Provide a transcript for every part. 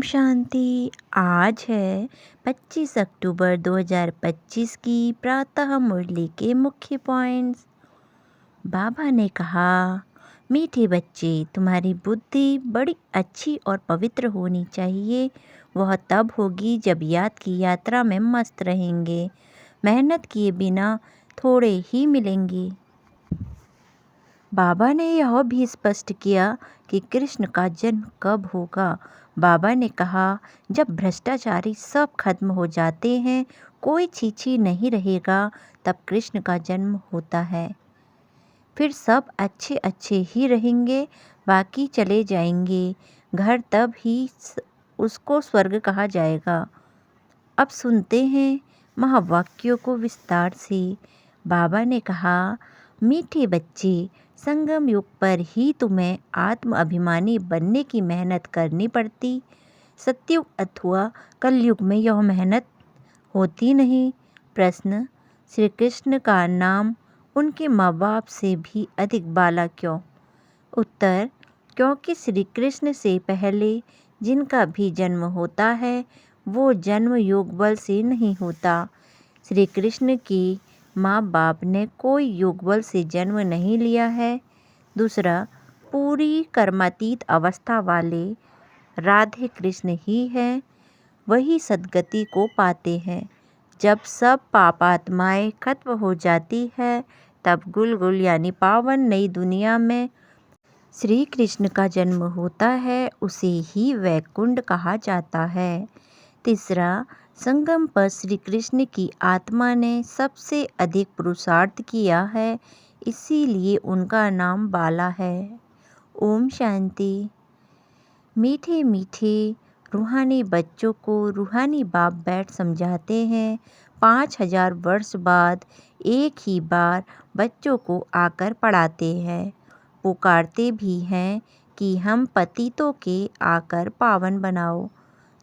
शांति। आज है 25 अक्टूबर 2025 की प्रातः मुरली के मुख्य पॉइंट्स। बाबा ने कहा, मीठे बच्चे, तुम्हारी बुद्धि बड़ी अच्छी और पवित्र होनी चाहिए। वह तब होगी जब याद की यात्रा में मस्त रहेंगे। मेहनत किए बिना थोड़े ही मिलेंगे। बाबा ने यह भी स्पष्ट किया कि कृष्ण का जन्म कब होगा। बाबा ने कहा, जब भ्रष्टाचारी सब खत्म हो जाते हैं, कोई छीछी नहीं रहेगा, तब कृष्ण का जन्म होता है। फिर सब अच्छे अच्छे ही रहेंगे, बाकी चले जाएंगे। घर तब ही उसको स्वर्ग कहा जाएगा। अब सुनते हैं महावाक्यों को विस्तार से। बाबा ने कहा, मीठे बच्चे, संगम युग पर ही तुम्हें आत्म अभिमानी बनने की मेहनत करनी पड़ती। सतयुग अथवा कलयुग में यह मेहनत होती नहीं। प्रश्न, श्री कृष्ण का नाम उनके माँ बाप से भी अधिक बाला क्यों? उत्तर, क्योंकि श्री कृष्ण से पहले जिनका भी जन्म होता है वो जन्म योग बल से नहीं होता। श्री कृष्ण की माँ बाप ने कोई योग बल से जन्म नहीं लिया है। दूसरा, पूरी कर्मातीत अवस्था वाले राधे कृष्ण ही हैं, वही सद्गति को पाते हैं। जब सब पापात्माएं खत्म हो जाती है, तब गुलगुल यानी पावन नई दुनिया में श्री कृष्ण का जन्म होता है। उसे ही वैकुंठ कहा जाता है। तीसरा, संगम पर श्री कृष्ण की आत्मा ने सबसे अधिक पुरुषार्थ किया है, इसीलिए उनका नाम बाला है। ओम शांति। मीठे मीठे रूहानी बच्चों को रूहानी बाप बैठ समझाते हैं। 5000 वर्ष बाद एक ही बार बच्चों को आकर पढ़ाते हैं। पुकारते भी हैं कि हम पतितों के आकर पावन बनाओ।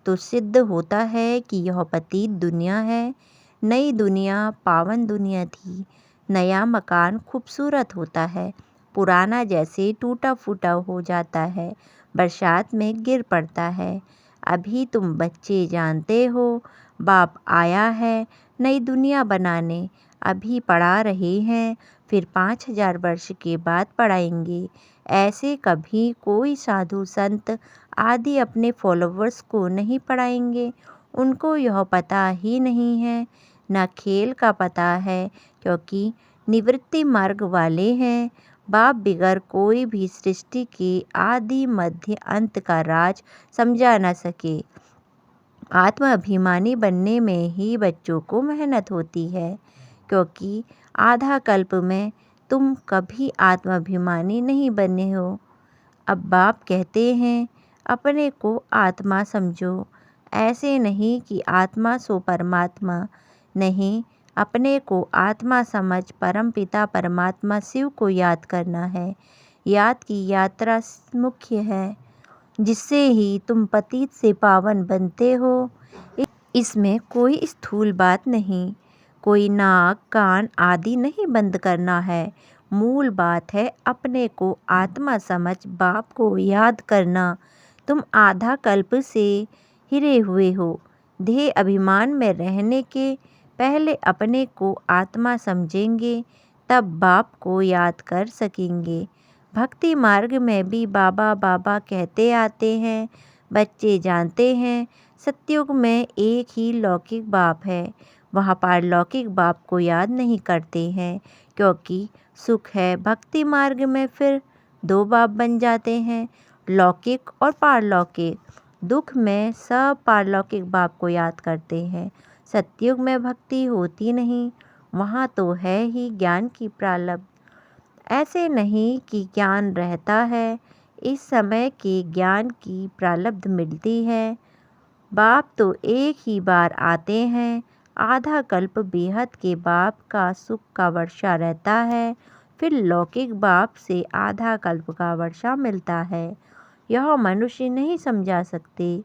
तो सिद्ध होता है कि यह पतित दुनिया है। नई दुनिया पावन दुनिया थी। नया मकान खूबसूरत होता है, पुराना जैसे टूटा फूटा हो जाता है, बरसात में गिर पड़ता है। अभी तुम बच्चे जानते हो, बाप आया है नई दुनिया बनाने। अभी पढ़ा रहे हैं, फिर 5000 वर्ष के बाद पढ़ाएंगे। ऐसे कभी कोई साधु संत आदि अपने फॉलोवर्स को नहीं पढ़ाएंगे। उनको यह पता ही नहीं है, न खेल का पता है, क्योंकि निवृत्ति मार्ग वाले हैं। बाप बिगर कोई भी सृष्टि के आदि मध्य अंत का राज समझा न सके। आत्म अभिमानी बनने में ही बच्चों को मेहनत होती है, क्योंकि आधा कल्प में तुम कभी आत्माभिमानी नहीं बने हो। अब बाप कहते हैं, अपने को आत्मा समझो। ऐसे नहीं कि आत्मा सो परमात्मा, नहीं, अपने को आत्मा समझ परमपिता परमात्मा शिव को याद करना है। याद की यात्रा मुख्य है, जिससे ही तुम पतित से पावन बनते हो। इसमें कोई स्थूल बात नहीं, कोई नाक कान आदि नहीं बंद करना है। मूल बात है अपने को आत्मा समझ बाप को याद करना। तुम आधा कल्प से हिरे हुए हो। देह अभिमान में रहने के पहले अपने को आत्मा समझेंगे, तब बाप को याद कर सकेंगे। भक्ति मार्ग में भी बाबा बाबा कहते आते हैं। बच्चे जानते हैं, सतयुग में एक ही लौकिक बाप है। वहाँ पारलौकिक बाप को याद नहीं करते हैं, क्योंकि सुख है। भक्ति मार्ग में फिर 2 बाप बन जाते हैं, लौकिक और पारलौकिक। दुख में सब पारलौकिक बाप को याद करते हैं। सतयुग में भक्ति होती नहीं, वहाँ तो है ही ज्ञान की प्रारब्ध। ऐसे नहीं कि ज्ञान रहता है, इस समय के ज्ञान की प्रारब्ध मिलती है। बाप तो एक ही बार आते हैं। आधा कल्प बेहद के बाप का सुख का वर्षा रहता है, फिर लौकिक बाप से आधा कल्प का वर्षा मिलता है। यह मनुष्य नहीं समझा सकते।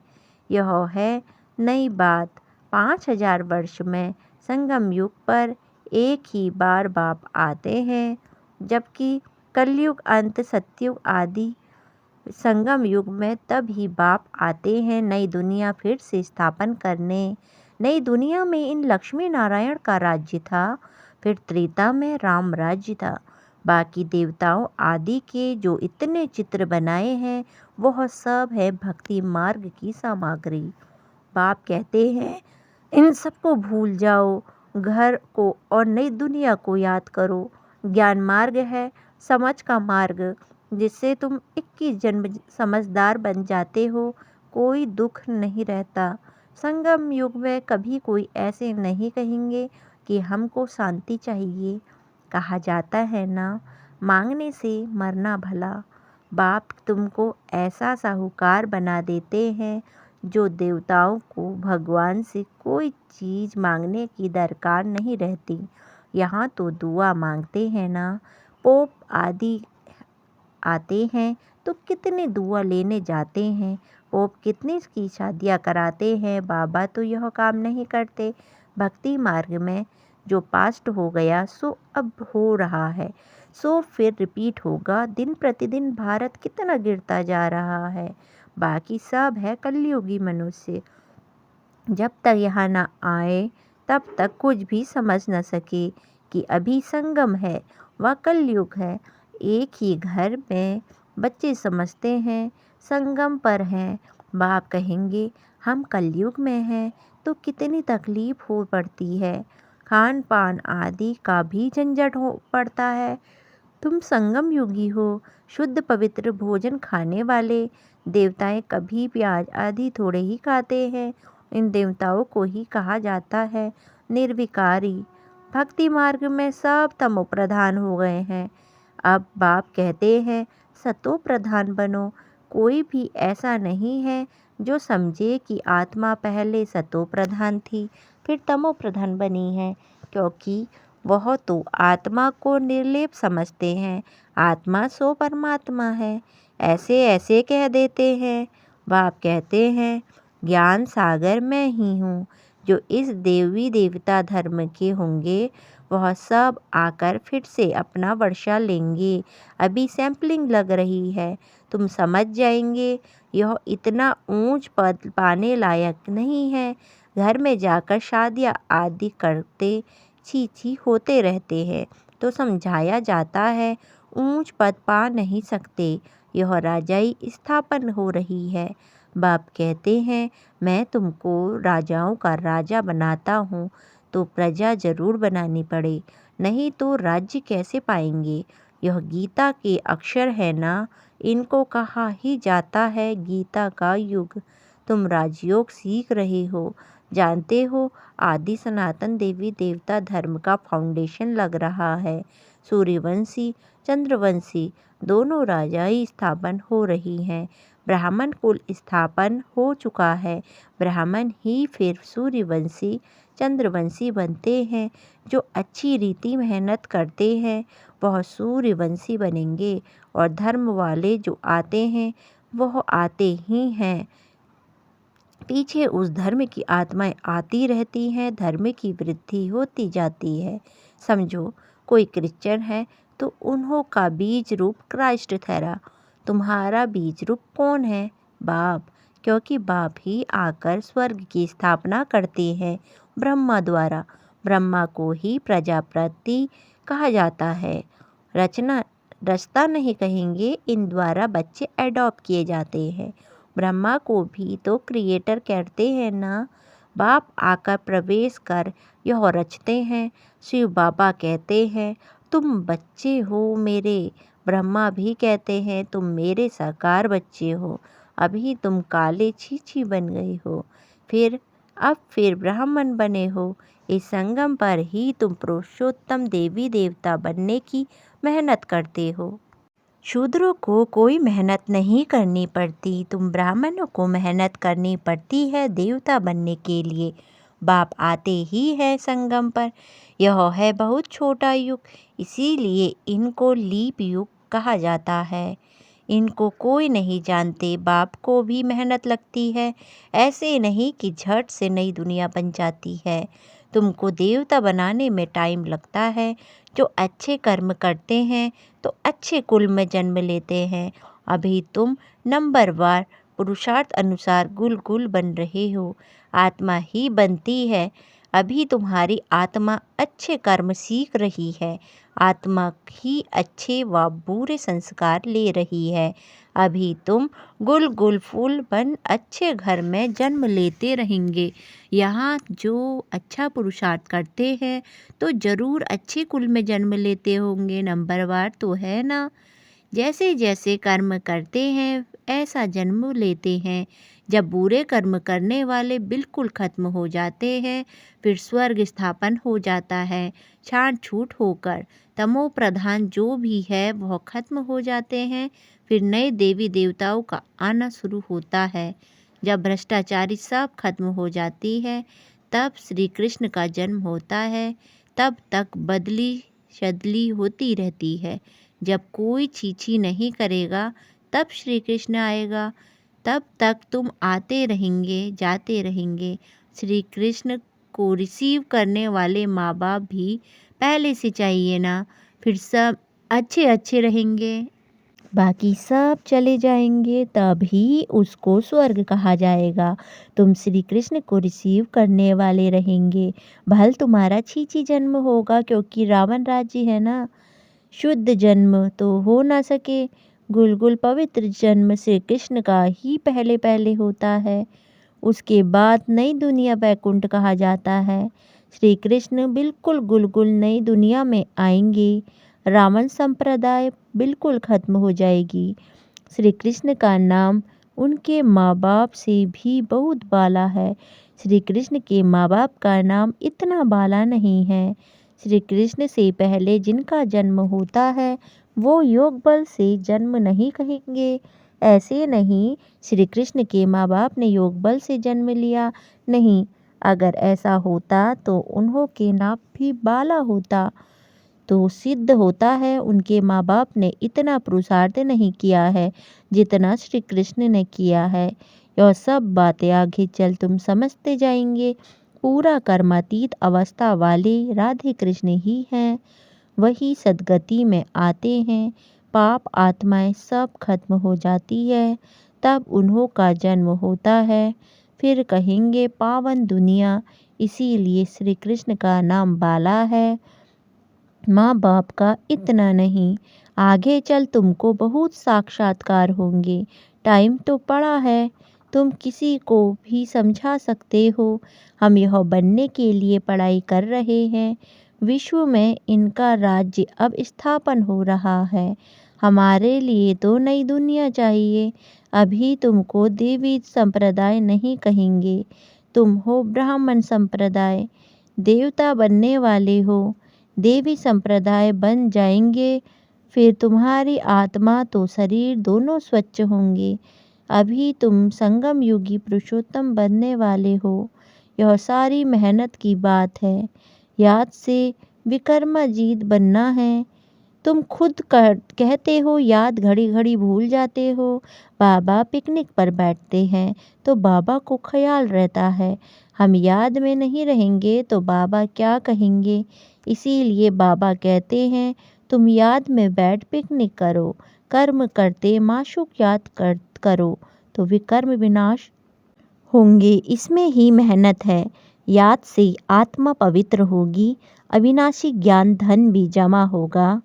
यह है नई बात। 5000 वर्ष में संगम युग पर एक ही बार बाप आते हैं, जबकि कलयुग अंत सतयुग आदि संगम युग में तब ही बाप आते हैं नई दुनिया फिर से स्थापन करने। नई दुनिया में इन लक्ष्मी नारायण का राज्य था, फिर त्रेता में राम राज्य था। बाकी देवताओं आदि के जो इतने चित्र बनाए हैं वह सब है भक्ति मार्ग की सामग्री। बाप कहते हैं इन सबको भूल जाओ, घर को और नई दुनिया को याद करो। ज्ञान मार्ग है, समझ का मार्ग, जिससे तुम 21 जन्म समझदार बन जाते हो, कोई दुख नहीं रहता। संगम युग में कभी कोई ऐसे नहीं कहेंगे कि हमको शांति चाहिए। कहा जाता है ना, मांगने से मरना भला। बाप तुमको ऐसा साहूकार बना देते हैं जो देवताओं को भगवान से कोई चीज़ मांगने की दरकार नहीं रहती। यहाँ तो दुआ मांगते हैं ना, पोप आदि आते हैं तो कितने दुआ लेने जाते हैं, पोप कितने की शादियाँ कराते हैं, बाबा तो यह काम नहीं करते। भक्ति मार्ग में जो पास्ट हो गया सो अब हो रहा है, सो फिर रिपीट होगा। दिन प्रतिदिन भारत कितना गिरता जा रहा है, बाकी सब है कलयुगी मनुष्य। जब तक यहाँ ना आए तब तक कुछ भी समझ न सके कि अभी संगम है व कलयुग है। एक ही घर में बच्चे समझते हैं संगम पर हैं। बाप कहेंगे हम कलयुग में हैं तो कितनी तकलीफ हो पड़ती है, खान पान आदि का भी झंझट हो पड़ता है। तुम संगम युगी हो, शुद्ध पवित्र भोजन खाने वाले। देवताएं कभी प्याज आदि थोड़े ही खाते हैं। इन देवताओं को ही कहा जाता है निर्विकारी। भक्ति मार्ग में सब तमो प्रधान हो गए हैं। अब बाप कहते हैं सतो प्रधान बनो। कोई भी ऐसा नहीं है जो समझे कि आत्मा पहले सतो प्रधान थी फिर तमो प्रधान बनी है, क्योंकि वह तो आत्मा को निर्लेप समझते हैं। आत्मा सो परमात्मा है, ऐसे ऐसे कह देते हैं। बाप कहते हैं ज्ञान सागर मैं ही हूँ। जो इस देवी देवता धर्म के होंगे वह सब आकर फिर से अपना वर्षा लेंगे। अभी सैम्पलिंग लग रही है, तुम समझ जाएंगे। यह इतना ऊंच पद पाने लायक नहीं है। घर में जाकर शादियाँ आदि करते छी छी होते रहते हैं तो समझाया जाता है ऊंच पद पा नहीं सकते, यह राजाई स्थापन हो रही है। बाप कहते हैं मैं तुमको राजाओं का राजा बनाता हूँ तो प्रजा जरूर बनानी पड़े, नहीं तो राज्य कैसे पाएंगे। यह गीता के अक्षर है ना, इनको कहा ही जाता है गीता का युग। तुम राजयोग सीख रहे हो, जानते हो आदि सनातन देवी देवता धर्म का फाउंडेशन लग रहा है। सूर्यवंशी चंद्रवंशी दोनों राजाई स्थापन हो रही हैं। ब्राह्मण कुल स्थापन हो चुका है, ब्राह्मण ही फिर सूर्यवंशी चंद्रवंशी बनते हैं। जो अच्छी रीति मेहनत करते हैं वह सूर्यवंशी बनेंगे, और धर्म वाले जो आते हैं वह आते ही हैं। पीछे उस धर्म की आत्माएं आती रहती हैं, धर्म की वृद्धि होती जाती है। समझो कोई क्रिश्चियन है तो उन्हों का बीज रूप क्राइस्ट ठहरा। तुम्हारा बीज रूप कौन है? बाप, क्योंकि बाप ही आकर स्वर्ग की स्थापना करते हैं ब्रह्मा द्वारा। ब्रह्मा को ही प्रजापति कहा जाता है। रचना रचता नहीं कहेंगे, इन द्वारा बच्चे एडॉप्ट किए जाते हैं। ब्रह्मा को भी तो क्रिएटर कहते हैं ना। बाप आकर प्रवेश कर यह रचते हैं। शिव बाबा कहते हैं तुम बच्चे हो मेरे। ब्रह्मा भी कहते हैं तुम मेरे साकार बच्चे हो। अभी तुम काले छीछी बन गए हो, फिर ब्राह्मण बने हो। इस संगम पर ही तुम पुरुषोत्तम देवी देवता बनने की मेहनत करते हो। शूद्रों को कोई मेहनत नहीं करनी पड़ती, तुम ब्राह्मणों को मेहनत करनी पड़ती है देवता बनने के लिए। बाप आते ही है संगम पर। यह है बहुत छोटा युग, इसीलिए इनको लीप युग कहा जाता है। इनको कोई नहीं जानते, बाप को भी मेहनत लगती है। ऐसे नहीं कि झट से नई दुनिया बन जाती है। तुमको देवता बनाने में टाइम लगता है। जो अच्छे कर्म करते हैं तो अच्छे कुल में जन्म लेते हैं, अभी तुम नंबरवार पुरुषार्थ अनुसार गुल गुल बन रहे हो। आत्मा ही बनती है। अभी तुम्हारी आत्मा अच्छे कर्म सीख रही है। आत्मा ही अच्छे व बुरे संस्कार ले रही है। अभी तुम गुल गुल फूल बन अच्छे घर में जन्म लेते रहेंगे। यहाँ जो अच्छा पुरुषार्थ करते हैं तो जरूर अच्छे कुल में जन्म लेते होंगे। नंबरवार तो है ना। जैसे जैसे कर्म करते हैं ऐसा जन्म लेते हैं। जब बुरे कर्म करने वाले बिल्कुल खत्म हो जाते हैं फिर स्वर्ग स्थापन हो जाता है। छांट छूट होकर तमो प्रधान जो भी है वह खत्म हो जाते हैं। फिर नए देवी देवताओं का आना शुरू होता है। जब भ्रष्टाचारी सब खत्म हो जाती है तब श्री कृष्ण का जन्म होता है। तब तक बदली शदली होती रहती है। जब कोई छीछी नहीं करेगा तब श्री कृष्ण आएगा। तब तक तुम आते रहेंगे जाते रहेंगे। श्री कृष्ण को रिसीव करने वाले माँ बाप भी पहले से चाहिए ना। फिर सब अच्छे अच्छे रहेंगे, बाकी सब चले जाएंगे, तभी उसको स्वर्ग कहा जाएगा। तुम श्री कृष्ण को रिसीव करने वाले रहेंगे। भल तुम्हारा छीछी जन्म होगा क्योंकि रावण राज्य है ना। शुद्ध जन्म तो हो ना सके। गुलगुल पवित्र जन्म श्री कृष्ण का ही पहले पहले होता है। उसके बाद नई दुनिया वैकुंठ कहा जाता है। श्री कृष्ण बिल्कुल गुलगुल नई दुनिया में आएंगे। रावण संप्रदाय बिल्कुल खत्म हो जाएगी। श्री कृष्ण का नाम उनके माँ बाप से भी बहुत बाला है। श्री कृष्ण के माँ बाप का नाम इतना बाला नहीं है। श्री कृष्ण से पहले जिनका जन्म होता है वो योग बल से जन्म नहीं कहेंगे। ऐसे नहीं श्री कृष्ण के माँ बाप ने योग बल से जन्म लिया, नहीं। अगर ऐसा होता तो उन्हों के नाम भी बाला होता। तो सिद्ध होता है उनके माँ बाप ने इतना पुरुषार्थ नहीं किया है जितना श्री कृष्ण ने किया है। यह सब बातें आगे चल तुम समझते जाएंगे। पूरा कर्मातीत अवस्था वाले राधे कृष्ण ही हैं। वही सद्गति में आते हैं। पाप आत्माएं सब खत्म हो जाती है तब उन्हों का जन्म होता है। फिर कहेंगे पावन दुनिया। इसीलिए श्री कृष्ण का नाम बाला है, माँ बाप का इतना नहीं। आगे चल तुमको बहुत साक्षात्कार होंगे। टाइम तो पड़ा है, तुम किसी को भी समझा सकते हो। हम यह बनने के लिए पढ़ाई कर रहे हैं। विश्व में इनका राज्य अब स्थापन हो रहा है। हमारे लिए तो नई दुनिया चाहिए। अभी तुमको देवी संप्रदाय नहीं कहेंगे, तुम हो ब्राह्मण संप्रदाय। देवता बनने वाले हो, देवी संप्रदाय बन जाएंगे। फिर तुम्हारी आत्मा तो शरीर दोनों स्वच्छ होंगे। अभी तुम संगम युगी पुरुषोत्तम बनने वाले हो। यह सारी मेहनत की बात है। याद से विक्रमाजीत बनना है। तुम खुद कहते हो याद घड़ी घड़ी भूल जाते हो। बाबा पिकनिक पर बैठते हैं तो बाबा को ख्याल रहता है हम याद में नहीं रहेंगे तो बाबा क्या कहेंगे। इसीलिए बाबा कहते हैं तुम याद में बैठ पिकनिक करो। कर्म करते माशूक याद करो तो विकर्म विनाश होंगे। इसमें ही मेहनत है। याद से आत्मा पवित्र होगी, अविनाशी ज्ञान धन भी जमा होगा।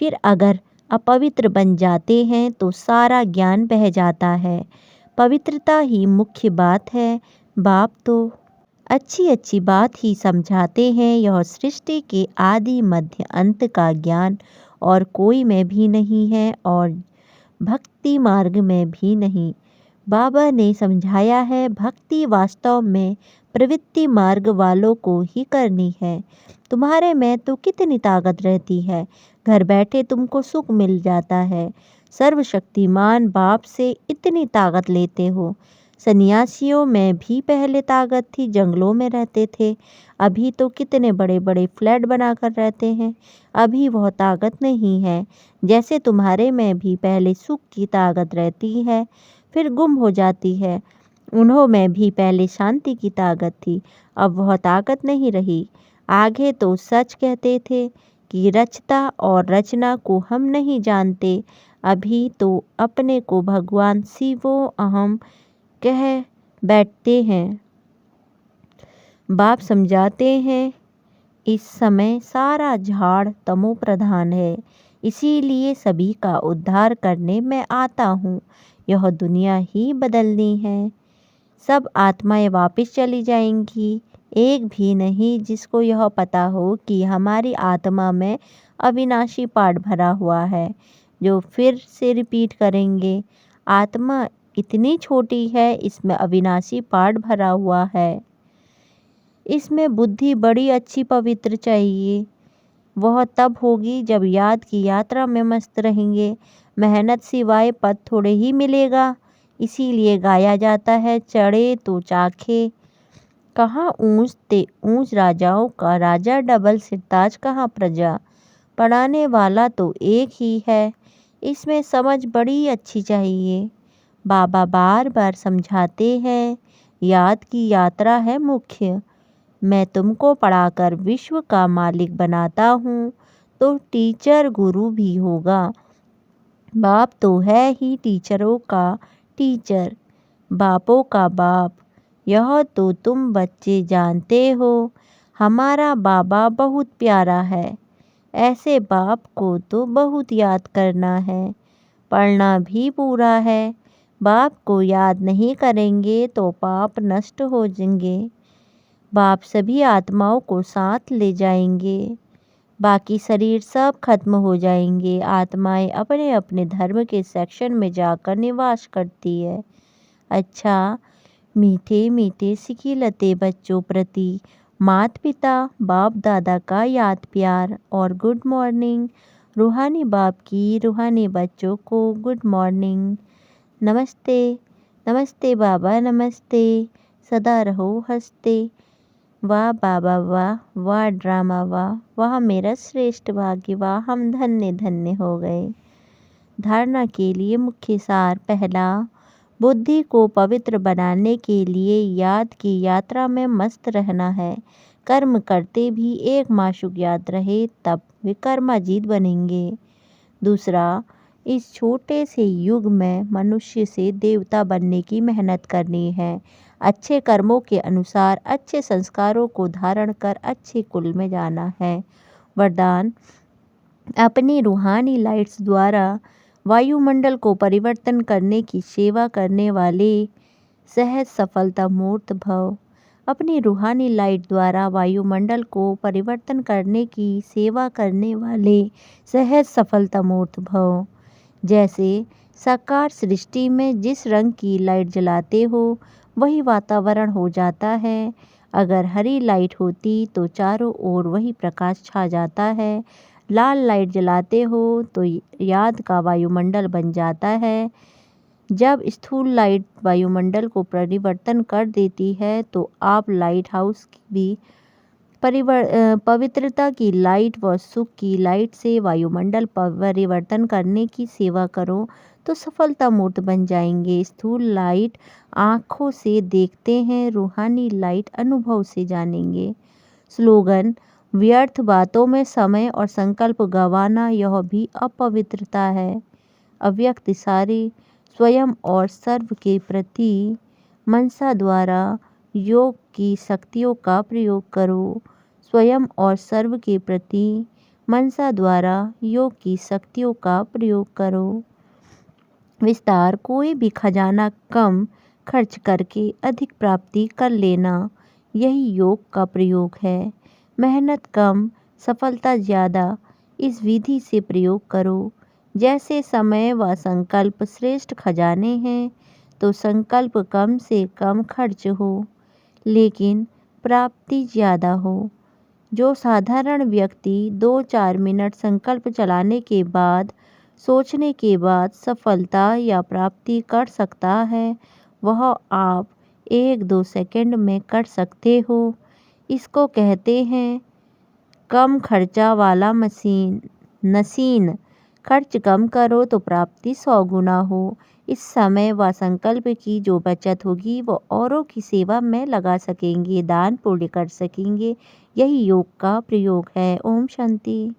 फिर अगर अपवित्र बन जाते हैं तो सारा ज्ञान बह जाता है। पवित्रता ही मुख्य बात है। बाप तो अच्छी अच्छी बात ही समझाते हैं। यह सृष्टि के आदि मध्य अंत का ज्ञान और कोई में भी नहीं है और भक्ति मार्ग में भी नहीं। बाबा ने समझाया है भक्ति वास्तव में प्रवृत्ति मार्ग वालों को ही करनी है। तुम्हारे में तो कितनी ताकत रहती है, घर बैठे तुमको सुख मिल जाता है। सर्वशक्तिमान बाप से इतनी ताकत लेते हो। सन्यासियों में भी पहले ताकत थी, जंगलों में रहते थे। अभी तो कितने बड़े बड़े फ्लैट बनाकर रहते हैं। अभी वह ताकत नहीं है। जैसे तुम्हारे में भी पहले सुख की ताकत रहती है फिर गुम हो जाती है। उन्हों में भी पहले शांति की ताकत थी, अब वह ताकत नहीं रही। आगे तो सच कहते थे कि रचता और रचना को हम नहीं जानते। अभी तो अपने को भगवान शिवो अहम कह बैठते हैं। बाप समझाते हैं, इस समय सारा झाड़ तमो प्रधान है, इसीलिए सभी का उद्धार करने मैं आता हूँ। यह दुनिया ही बदलनी है। सब आत्माएं वापस चली जाएंगी, एक भी नहीं जिसको यह पता हो कि हमारी आत्मा में अविनाशी पाठ भरा हुआ है, जो फिर से रिपीट करेंगे। आत्मा इतनी छोटी है, इसमें अविनाशी पाठ भरा हुआ है। इसमें बुद्धि बड़ी अच्छी पवित्र चाहिए। वह तब होगी जब याद की यात्रा में मस्त रहेंगे। मेहनत सिवाय पद थोड़े ही मिलेगा, इसीलिए गाया जाता है, चढ़े तो चाखे। कहाँ ऊंच ते ऊंच राजाओं का राजा, डबल सिरताज कहाँ प्रजा। पढ़ाने वाला तो एक ही है, इसमें समझ बड़ी अच्छी चाहिए। बाबा बार बार समझाते हैं, याद की यात्रा है मुख्य। मैं तुमको पढ़ाकर विश्व का मालिक बनाता हूँ, तो टीचर गुरु भी होगा। बाप तो है ही टीचरों का टीचर, बापों का बाप। यह तो तुम बच्चे जानते हो। हमारा बाबा बहुत प्यारा है, ऐसे बाप को तो बहुत याद करना है, पढ़ना भी पूरा है। बाप को याद नहीं करेंगे तो पाप नष्ट हो जाएंगे। बाप सभी आत्माओं को साथ ले जाएंगे, बाकी शरीर सब खत्म हो जाएंगे। आत्माएं अपने अपने धर्म के सेक्शन में जाकर निवास करती है। अच्छा, मीठे मीठे सिखिलते बच्चों प्रति माता पिता बाप दादा का याद प्यार और गुड मॉर्निंग। रूहानी बाप की रूहानी बच्चों को गुड मॉर्निंग। नमस्ते नमस्ते बाबा नमस्ते, सदा रहो हंसते। वाह बाबा वाह, वाह ड्रामा वाह, वाह मेरा श्रेष्ठ भाग्य, वाह हम धन्य धन्य हो गए। धारणा के लिए मुख्य सार। पहला, बुद्धि को पवित्र बनाने के लिए याद की यात्रा में मस्त रहना है। कर्म करते भी एक माशूक याद रहे, तब विकर्माजीत बनेंगे। दूसरा, इस छोटे से युग में मनुष्य से देवता बनने की मेहनत करनी है। अच्छे कर्मों के अनुसार अच्छे संस्कारों को धारण कर अच्छे कुल में जाना है। वरदान, अपनी रूहानी लाइट्स द्वारा वायुमंडल को परिवर्तन करने की सेवा करने वाले सहज सफलता मूर्त भव। अपनी रूहानी लाइट द्वारा वायुमंडल को परिवर्तन करने की सेवा करने वाले सहज सफलता मूर्त भव। जैसे साकार सृष्टि में जिस रंग की लाइट जलाते हो, वही वातावरण हो जाता है। अगर हरी लाइट होती तो चारों ओर वही प्रकाश छा जाता है। लाल लाइट जलाते हो तो याद का वायुमंडल बन जाता है। जब स्थूल लाइट वायुमंडल को परिवर्तन कर देती है, तो आप लाइट हाउस की भी पवित्रता की लाइट व सुख की लाइट से वायुमंडल परिवर्तन करने की सेवा करो, तो सफलता मूर्त बन जाएंगे। स्थूल लाइट आँखों से देखते हैं, रूहानी लाइट अनुभव से जानेंगे। स्लोगन, व्यर्थ बातों में समय और संकल्प गंवाना यह भी अपवित्रता है। अव्यक्त सारे स्वयं और सर्व के प्रति मनसा द्वारा योग की शक्तियों का प्रयोग करो। स्वयं और सर्व के प्रति मनसा द्वारा योग की शक्तियों का प्रयोग करो। विस्तार, कोई भी खजाना कम खर्च करके अधिक प्राप्ति कर लेना, यही योग का प्रयोग है। मेहनत कम, सफलता ज़्यादा, इस विधि से प्रयोग करो। जैसे समय व संकल्प श्रेष्ठ खजाने हैं, तो संकल्प कम से कम खर्च हो, लेकिन प्राप्ति ज़्यादा हो। जो साधारण व्यक्ति 2-4 मिनट संकल्प चलाने के बाद, सोचने के बाद सफलता या प्राप्ति कर सकता है, वह आप 1-2 सेकंड में कर सकते हो। इसको कहते हैं कम खर्चा वाला नसीन। खर्च कम करो तो प्राप्ति 100 गुना हो। इस समय व संकल्प की जो बचत होगी, वो औरों की सेवा में लगा सकेंगे, दान पुण्य कर सकेंगे। यही योग का प्रयोग है। ओम शांति।